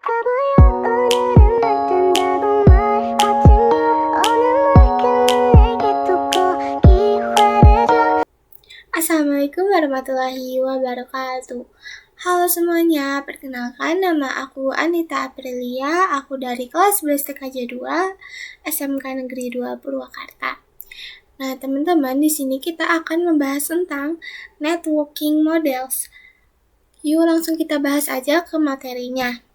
Assalamualaikum warahmatullahi wabarakatuh. Halo semuanya, perkenalkan nama aku Anita Aprilia, aku dari kelas 11 TKJ 2 SMK Negeri 2 Purwakarta. Nah, teman-teman, di sini kita akan membahas tentang networking models. Yuk langsung kita bahas aja ke materinya.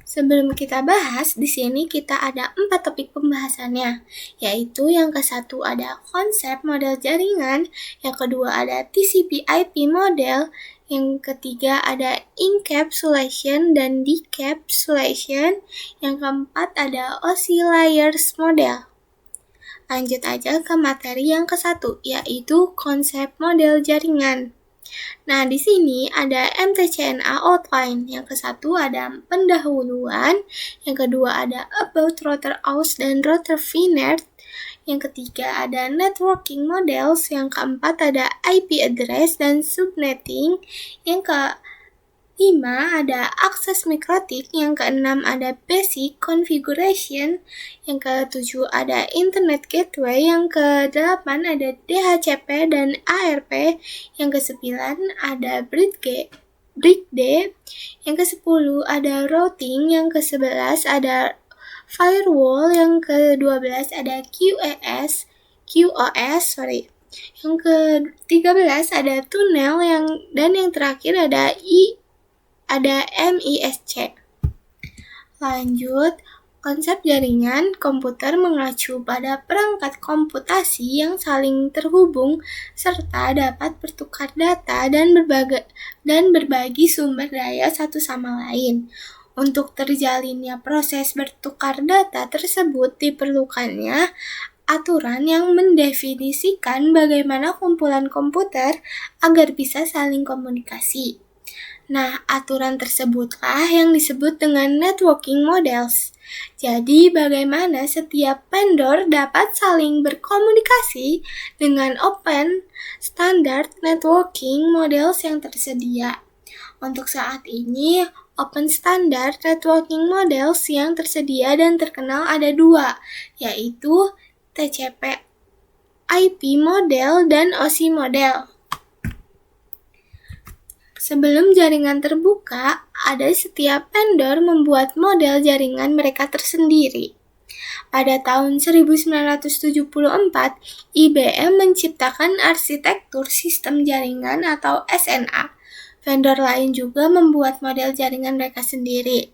Sebelum kita bahas, di sini kita ada 4 topik pembahasannya, yaitu yang ke-1 ada konsep model jaringan, yang kedua ada TCP/IP model, yang ketiga ada encapsulation dan decapsulation, yang keempat ada OSI layers model. Lanjut aja ke materi yang ke-1, yaitu konsep model jaringan. Nah, di sini ada MTCNA outline. Yang ke-1 ada pendahuluan, yang kedua ada about router aus dan router VNet, yang ketiga ada networking models, yang keempat ada IP address dan subnetting, yang kelima ada access mikrotik, yang keenam ada basic configuration, yang ketujuh ada internet gateway, yang kedelapan ada DHCP dan ARP, yang ke-9 ada bridge yang ke-10 ada routing, yang ke-11 ada firewall, yang ke-12 ada QoS, yang ke-13 ada tunnel, dan yang terakhir ada MISC. Lanjut, konsep jaringan komputer mengacu pada perangkat komputasi yang saling terhubung serta dapat bertukar data dan berbagi sumber daya satu sama lain. Untuk terjalinnya proses bertukar data tersebut diperlukannya aturan yang mendefinisikan bagaimana kumpulan komputer agar bisa saling komunikasi. Nah, aturan tersebutlah yang disebut dengan networking models. Jadi, bagaimana setiap vendor dapat saling berkomunikasi dengan open standard networking models yang tersedia. Untuk saat ini, open standard networking models yang tersedia dan terkenal ada 2, yaitu TCP/IP model dan OSI model. Sebelum jaringan terbuka, setiap vendor membuat model jaringan mereka tersendiri. Pada tahun 1974, IBM menciptakan arsitektur sistem jaringan atau SNA. Vendor lain juga membuat model jaringan mereka sendiri.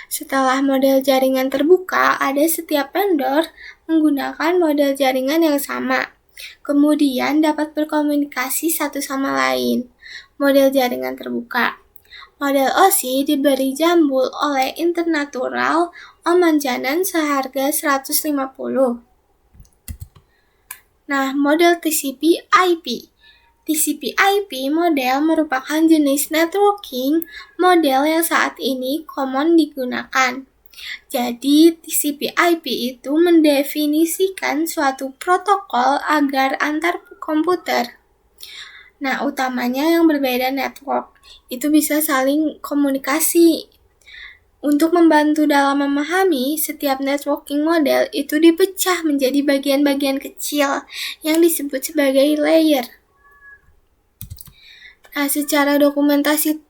Setelah model jaringan terbuka, setiap vendor menggunakan model jaringan yang sama. Kemudian dapat berkomunikasi satu sama lain. Model jaringan terbuka. Model OSI diberi jambul oleh International Omanjanan seharga 150. Nah, model TCP/IP. TCP/IP model merupakan jenis networking model yang saat ini common digunakan. Jadi, TCP/IP itu mendefinisikan suatu protokol agar antar komputer, utamanya yang berbeda network, itu bisa saling komunikasi. Untuk membantu dalam memahami, setiap networking model itu dipecah menjadi bagian-bagian kecil yang disebut sebagai layer. Nah, secara dokumentasi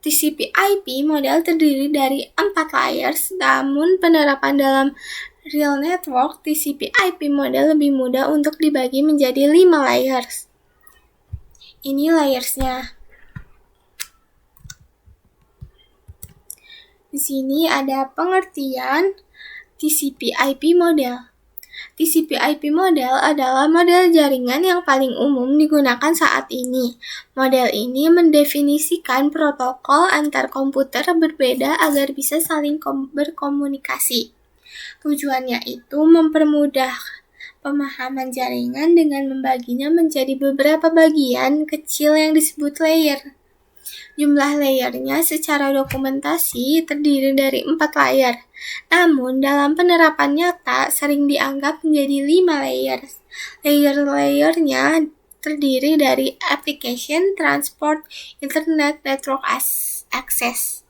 TCP/IP model terdiri dari 4 layers, namun penerapan dalam real network TCP/IP model lebih mudah untuk dibagi menjadi 5 layers. Ini layersnya. Di sini ada pengertian TCP/IP model. TCP/IP model adalah model jaringan yang paling umum digunakan saat ini. Model ini mendefinisikan protokol antar komputer berbeda agar bisa saling berkomunikasi. Tujuannya itu mempermudah pemahaman jaringan dengan membaginya menjadi beberapa bagian kecil yang disebut layer. Jumlah layernya secara dokumentasi terdiri dari 4 layer. Namun, dalam penerapan nyata sering dianggap menjadi 5 layers. Layer-layernya terdiri dari application, transport, internet, network access.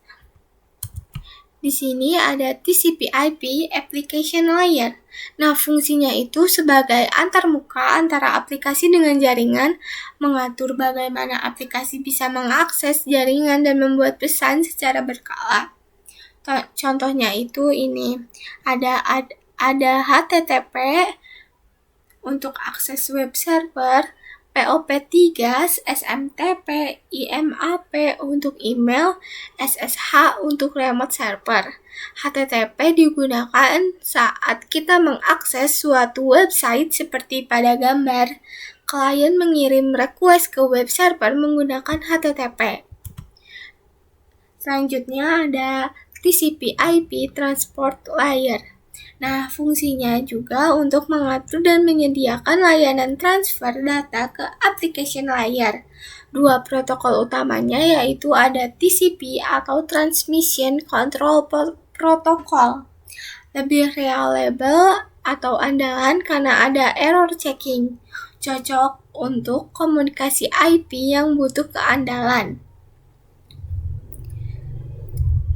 Di sini ada TCP/IP Application Layer. Nah, fungsinya itu sebagai antarmuka antara aplikasi dengan jaringan, mengatur bagaimana aplikasi bisa mengakses jaringan dan membuat pesan secara berkala. Contohnya itu ini, ada HTTP untuk akses web server, POP3, SMTP, IMAP untuk email, SSH untuk remote server. HTTP digunakan saat kita mengakses suatu website seperti pada gambar. Klien mengirim request ke web server menggunakan HTTP. Selanjutnya ada TCP/IP Transport Layer. Nah, fungsinya juga untuk mengatur dan menyediakan layanan transfer data ke application layer. Dua protokol utamanya yaitu ada TCP atau Transmission Control Protocol. Lebih reliable atau andalan karena ada error checking. Cocok untuk komunikasi IP yang butuh keandalan.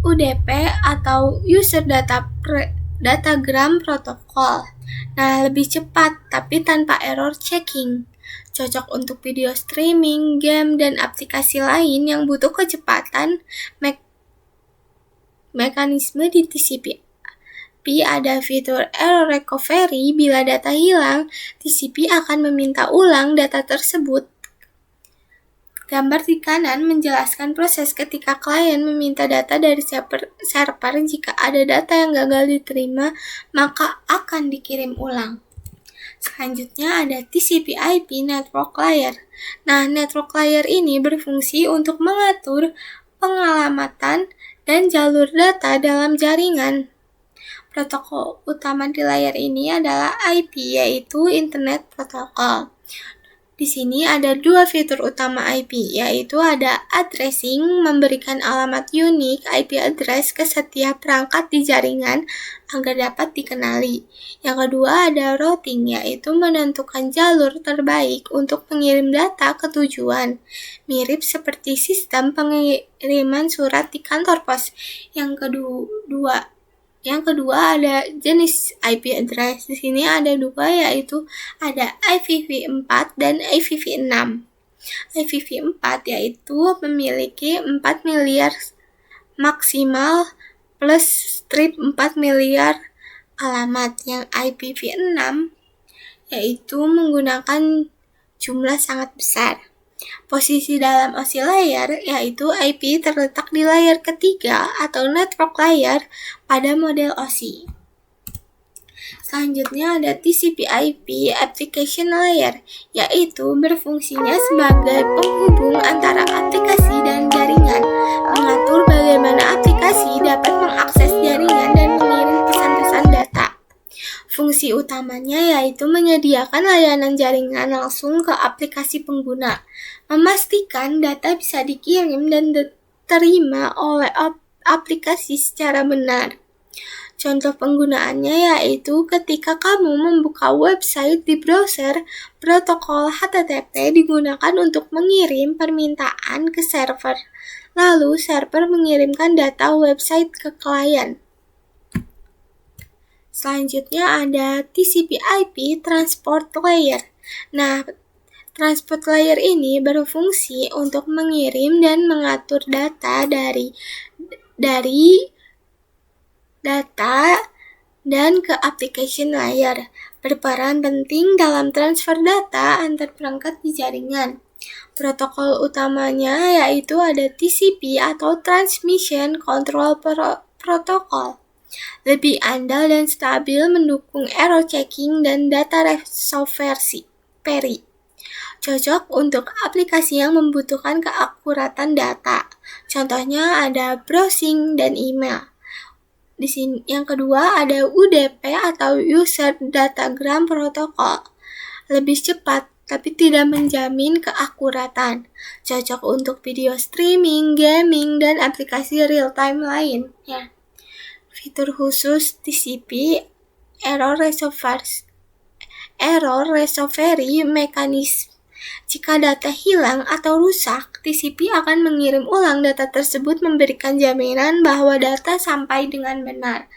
UDP atau User Datagram Protocol. Nah, lebih cepat tapi tanpa error checking. Cocok untuk video streaming, game, dan aplikasi lain yang butuh kecepatan. Mekanisme di TCP ada fitur error recovery. Bila data hilang, TCP akan meminta ulang data tersebut. Gambar di kanan menjelaskan proses ketika klien meminta data dari server. Jika ada data yang gagal diterima, maka akan dikirim ulang. Selanjutnya ada TCP/IP Network Layer. Nah, network layer ini berfungsi untuk mengatur pengalamatan dan jalur data dalam jaringan. Protokol utama di layer ini adalah IP, yaitu Internet Protocol. Di sini ada dua fitur utama IP, yaitu ada addressing, memberikan alamat unik IP address ke setiap perangkat di jaringan agar dapat dikenali. Yang kedua ada routing, yaitu menentukan jalur terbaik untuk mengirim data ke tujuan. Mirip seperti sistem pengiriman surat di kantor pos. Yang kedua ada jenis IP address. Di sini ada dua, yaitu ada IPv4 dan IPv6. IPv4 yaitu memiliki 4 miliar maksimal plus strip 4 miliar alamat. Yang IPv6 yaitu menggunakan jumlah sangat besar. Posisi dalam OSI layer yaitu IP terletak di layer ketiga atau network layer pada model OSI. Selanjutnya ada TCP/IP Application Layer, yaitu berfungsinya sebagai penghubung antara aplikasi dan jaringan, mengatur bagaimana aplikasi dapat mengakses jaringan dan mengirim pesan-pesan data. Fungsi utamanya yaitu menyediakan layanan jaringan langsung ke aplikasi pengguna, memastikan data bisa dikirim dan diterima oleh aplikasi secara benar. Contoh penggunaannya yaitu ketika kamu membuka website di browser, protokol HTTP digunakan untuk mengirim permintaan ke server, lalu server mengirimkan data website ke klien. Selanjutnya ada TCP/IP Transport Layer. Nah, Transport Layer ini berfungsi untuk mengirim dan mengatur data dari data dan ke application layer, berperan penting dalam transfer data antar perangkat di jaringan. Protokol utamanya yaitu ada TCP atau Transmission Control Protocol. Lebih andal dan stabil, mendukung error checking dan data recovery. Cocok untuk aplikasi yang membutuhkan keakuratan data. Contohnya ada browsing dan email. Di sini yang kedua ada UDP atau User Datagram Protocol. Lebih cepat tapi tidak menjamin keakuratan. Cocok untuk video streaming, gaming, dan aplikasi real time lain. Ya. Fitur khusus TCP Error Recovery Mechanism. Jika data hilang atau rusak, TCP akan mengirim ulang data tersebut memberikan jaminan bahwa data sampai dengan benar.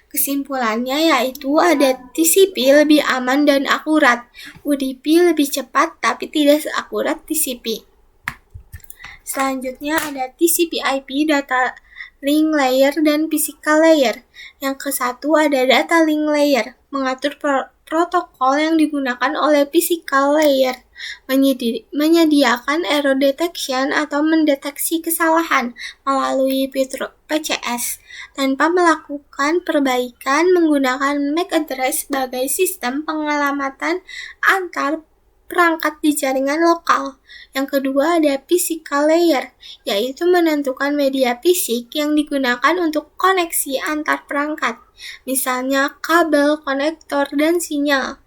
Kesimpulannya yaitu ada TCP lebih aman dan akurat, UDP lebih cepat tapi tidak seakurat TCP. Selanjutnya ada TCP/IP, data link layer dan physical layer. Yang ke-1 ada data link layer, mengatur protokol yang digunakan oleh physical layer, menyediakan error detection atau mendeteksi kesalahan melalui fitur PCS tanpa melakukan perbaikan menggunakan MAC address sebagai sistem pengelamatan antar perangkat di jaringan lokal. Yang kedua ada physical layer, yaitu menentukan media fisik yang digunakan untuk koneksi antar perangkat, misalnya kabel, konektor, dan sinyal.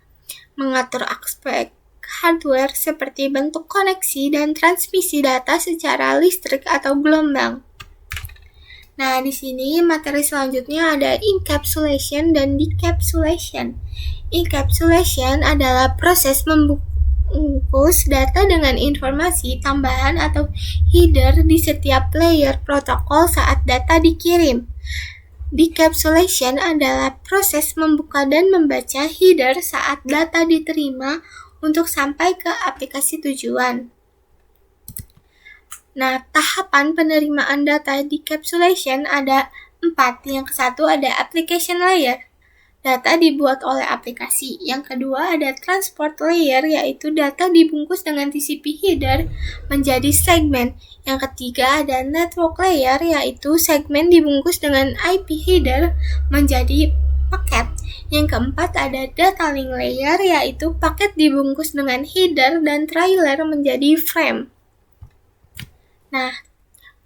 Mengatur aspek hardware seperti bentuk koneksi dan transmisi data secara listrik atau gelombang. Nah, di sini materi selanjutnya ada encapsulation dan decapsulation. Encapsulation adalah proses membungkus data dengan informasi tambahan atau header di setiap layer protokol saat data dikirim. Decapsulation adalah proses membuka dan membaca header saat data diterima untuk sampai ke aplikasi tujuan. Nah, tahapan penerimaan data decapsulation ada 4. Yang ke-1 ada application layer. Data dibuat oleh aplikasi. Yang kedua ada transport layer, yaitu data dibungkus dengan TCP header menjadi segmen. Yang ketiga ada network layer, yaitu segmen dibungkus dengan IP header menjadi paket. Yang keempat ada data link layer, yaitu paket dibungkus dengan header dan trailer menjadi frame. Nah,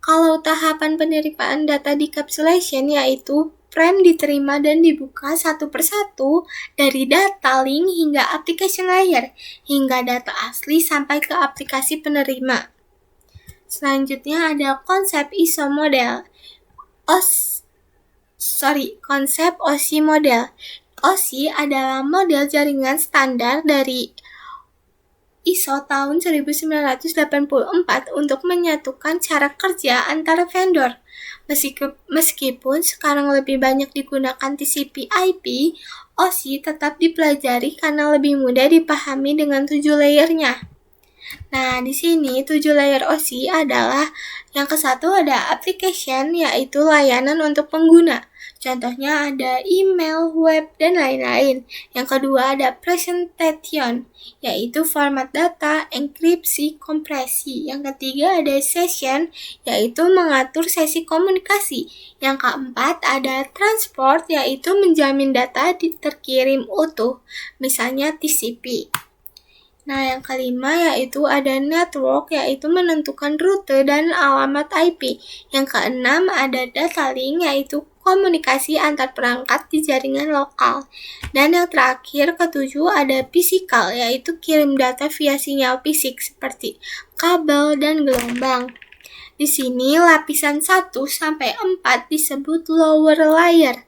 kalau tahapan penerimaan data decapsulation yaitu frame diterima dan dibuka satu persatu dari data link hingga application layer, hingga data asli sampai ke aplikasi penerima. Selanjutnya ada konsep ISO model. Konsep OSI model. OSI adalah model jaringan standar dari ISO tahun 1984 untuk menyatukan cara kerja antara vendor. Meskipun sekarang lebih banyak digunakan TCP/IP, OSI tetap dipelajari karena lebih mudah dipahami dengan 7 layernya. Nah, di sini 7 layer OSI adalah yang ke-1 ada application, yaitu layanan untuk pengguna. Contohnya ada email, web, dan lain-lain. Yang kedua ada presentation, yaitu format data, enkripsi, kompresi. Yang ketiga ada session, yaitu mengatur sesi komunikasi. Yang keempat ada transport, yaitu menjamin data terkirim utuh, misalnya TCP. Nah, yang kelima yaitu ada network, yaitu menentukan rute dan alamat IP. Yang keenam ada data link, yaitu komunikasi antar perangkat di jaringan lokal. Dan yang terakhir ketujuh ada physical, yaitu kirim data via sinyal fisik seperti kabel dan gelombang. Di sini lapisan 1 sampai 4 disebut lower layer.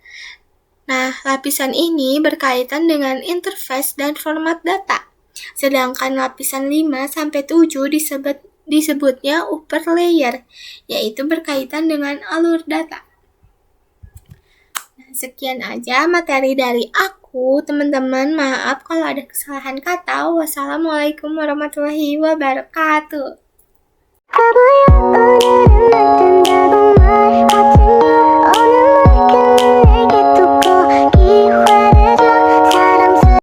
Nah, lapisan ini berkaitan dengan interface dan format data. Sedangkan lapisan 5 sampai 7 disebutnya upper layer, yaitu berkaitan dengan alur data. Nah, sekian aja materi dari aku, teman-teman. Maaf kalau ada kesalahan kata. Wassalamualaikum warahmatullahi wabarakatuh.